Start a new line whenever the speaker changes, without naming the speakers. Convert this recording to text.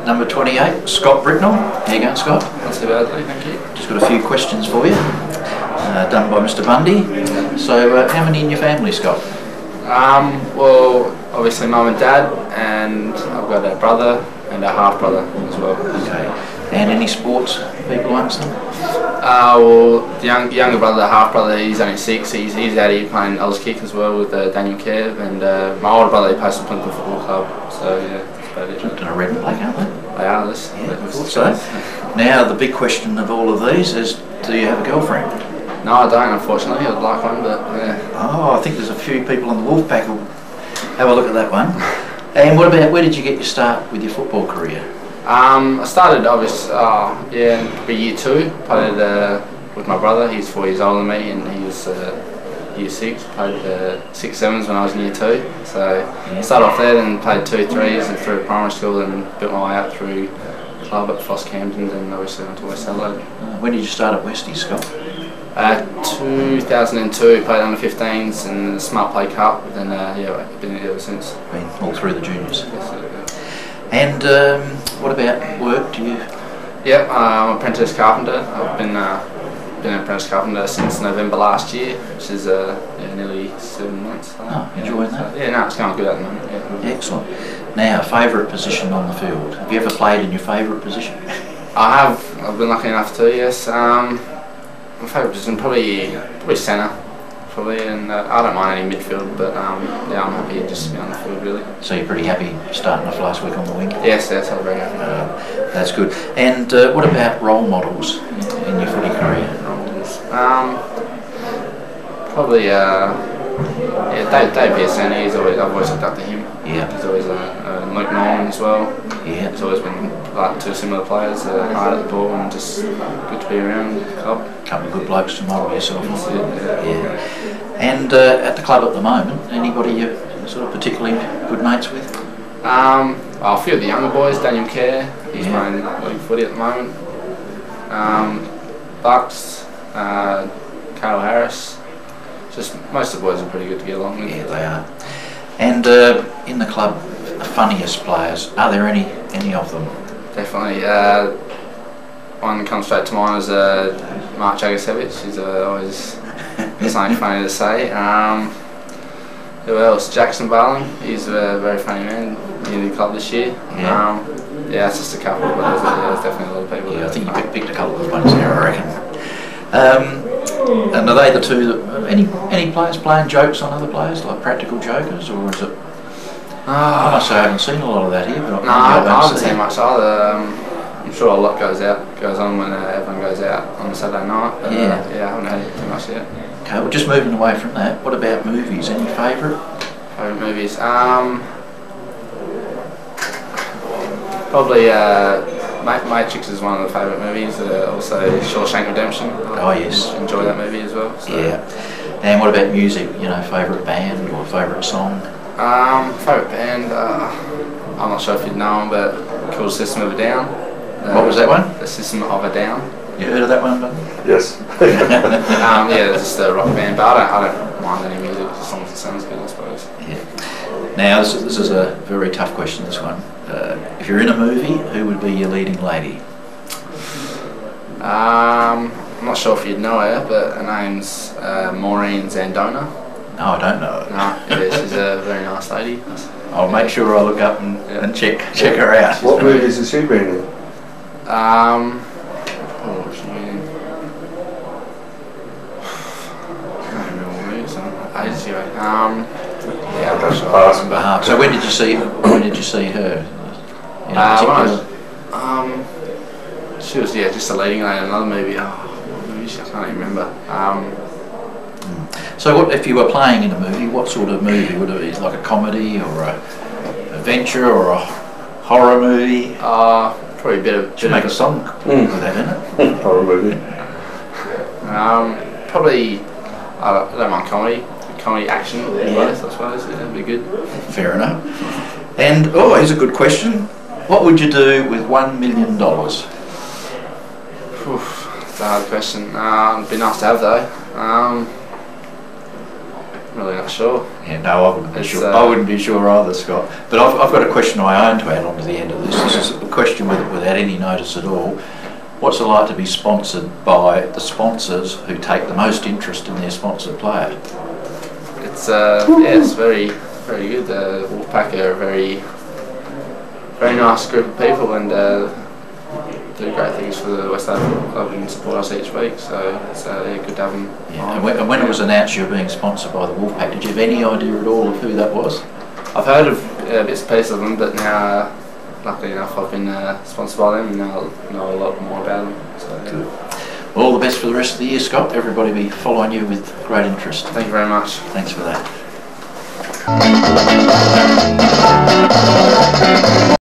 number 28, Scott Bricknell. How you going, Scott?
Not too badly, thank you.
Just got a few questions for you, done by Mr. Bundy. So, how many in your family, Scott?
Well, obviously mum and dad, and I've got a brother and a half brother as well.
Okay. And any sports people amongst them?
Well, the younger brother, the half brother, he's only 6. He's out here playing Ellis Kick as well with Daniel Kev, and my older brother, he plays for Plinton Football Club. So yeah, that's about it.
Plinton are red and black, aren't they?
They are. This.
Yeah, I thought so. Now the big question of all of these is, do you have a girlfriend?
No, I don't, unfortunately. I'd like one, but yeah.
Oh, I think there's a few people on the Wolfpack who'll have a look at that one. And what about, where did you get your start with your football career?
I started obviously, probably year 2. Played with my brother. He's 4 years older than me, and he was year 6. Played 6-7s when I was in year 2. So
yeah.
Started off there, then played 2-3s and through primary school, and built my way up through club at Foss Camden, and obviously went to West Adelaide.
When did you start at Westies, Scott?
2002, played under 15s in the Smart Play Cup, then been here ever since.
Been all through the juniors.
Yes,
and what about work? Do you?
Yep, I'm an apprentice carpenter. I've been an apprentice carpenter since November last year, which is nearly 7 months.
Oh, enjoying that?
So, no, it's going good at the moment. Yeah.
Excellent. Now, favourite position on the field. Have you ever played in your favourite position?
I have. I've been lucky enough to. Yes. My favourite position probably centre. Probably, and I don't mind any midfield, but I'm happy just to be on the field really.
So you're pretty happy starting off last week on the wing?
Yes, I'm very happy.
That's good. And what about role models in your footy career?
Role models? Probably Dave Piacenti. I've always looked up to him.
Yeah.
He's always Luke Norman as well.
Yeah.
He's always been like 2 similar players, hard at the ball and just good to be around the club.
Couple of good blokes to model yourself on.
Yeah.
And at the club at the moment, anybody you're sort of particularly good mates with?
A few of the younger boys, Daniel Kerr, he's playing league footy at the moment. Bucks, Carl Harris. Just most of the boys are pretty good to get along with.
Yeah, they are. And in the club, the funniest players, are there any of them?
Definitely. One that comes straight to mind is Mark Jagasevich. He's always something funny to say. Who else? Jackson Barling. He's a very funny man. In the club this year.
Yeah.
It's just a couple, but there's definitely a lot of people.
Yeah, I think you picked a couple of ones there, I reckon. And are they the two that any players playing jokes on other players, like practical jokers, or is it? I must say I haven't seen a lot of that here. But
I haven't seen much either. I'm sure a lot goes on when everyone goes out on a Saturday night. But, I haven't had too much yet.
Okay, well, just moving away from that, what about movies? Any favourite?
Favourite movies? Probably Matrix is one of the favourite movies. Also Shawshank Redemption.
Oh yes.
Enjoy that movie as well. So.
Yeah. And what about music? You know, favourite band or favourite song?
Favourite band? I'm not sure if you'd know them, but called System of a Down.
What was that one?
The System of a Down.
You heard of that one, Ben?
Yes.
It's just a rock band, but I don't mind any music as long as it sounds good, I suppose.
Yeah. Now, this is a very tough question, this one. If you're in a movie, who would be your leading lady?
I'm not sure if you'd know her, but her name's Maureen Zandona.
No, I don't know her.
No, she's a very nice lady.
I'll make sure I look up and check her out.
What movies has she been in?
What's she been in? I can't remember what movies. Ages ago. I'm not sure.
So when did you see her?
She was just a leading lady in another movie. What movie? I can't even remember.
So what if you were playing in a movie? What sort of movie would it be? Like a comedy or a adventure or a horror movie?
Probably a bit of.
Should make a song with that in it.
Horror movie.
Probably. I don't mind comedy action. I suppose it'd be good.
Fair enough. And here's a good question. What would you do with $1 million?
It's a hard question. It'd be nice to have though. really not sure.
Yeah, no, I wouldn't be
It's,
sure. I wouldn't be sure either, Scott. But I've got a question of my own to add on to the end of this. This is a question without any notice at all. What's it like to be sponsored by the sponsors who take the most interest in their sponsored player?
It's it's very good. Wolfpack are a very nice group of people, and do great things for the West Adelaide Football Club and support us each week. So it's good to have them.
Yeah. And when it was announced you were being sponsored by the Wolfpack, did you have any idea at all of who that was?
I've heard of bits and pieces of them, but now, luckily enough, I've been sponsored by them and now I know a lot more about them. So,
good. Well, all the best for the rest of the year, Scott. Everybody be following you with great interest.
Thank you very much.
Thanks for that.